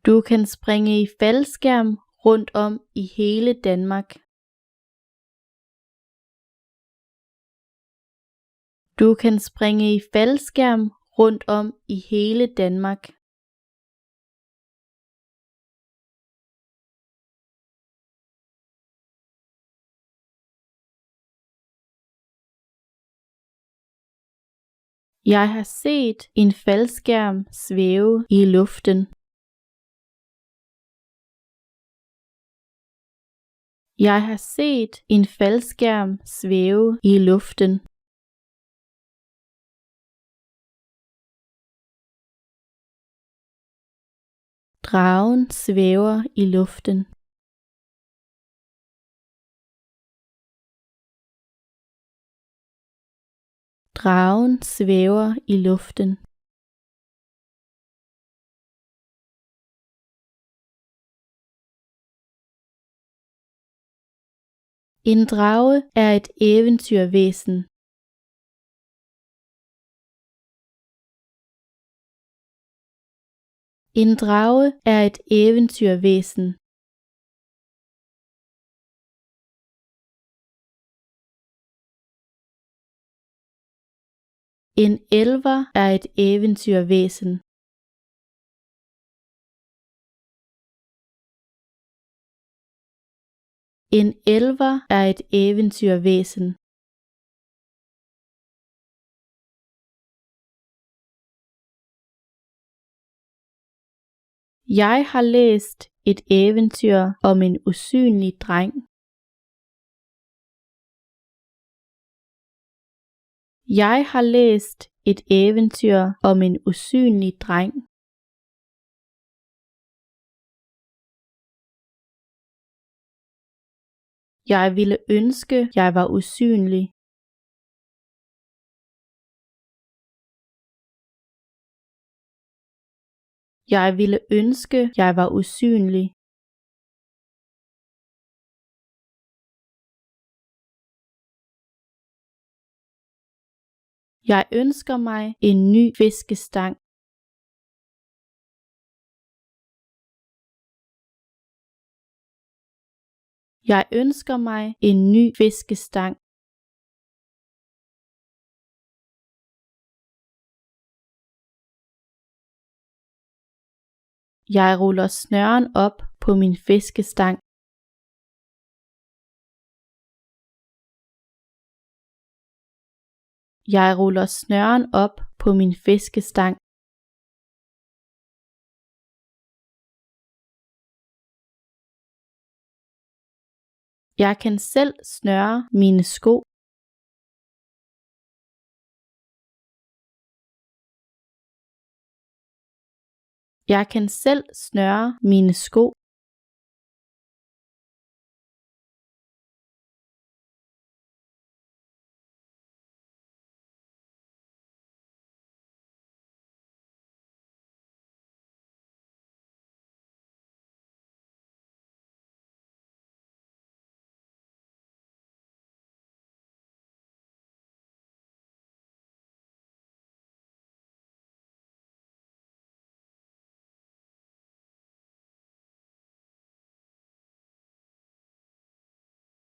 Du kan springe i faldskærm rundt om i hele Danmark. Du kan springe i faldskærm rundt om i hele Danmark. Jeg har set en faldskærm svæve i luften. Jeg har set en faldskærm svæve i luften. Dragen svæver i luften. Dragen svæver i luften. En drage er et eventyrvæsen. En drage er et eventyrvæsen. En elver er et eventyrvæsen. En elver er et eventyrvæsen. Jeg har læst et eventyr om en usynlig dreng. Jeg har læst et eventyr om en usynlig dreng. Jeg ville ønske, jeg var usynlig. Jeg ville ønske, jeg var usynlig. Jeg ønsker mig en ny fiskestang. Jeg ønsker mig en ny fiskestang. Jeg ruller snøren op på min fiskestang. Jeg ruller snøren op på min fiskestang. Jeg kan selv snøre mine sko. Jeg kan selv snøre mine sko.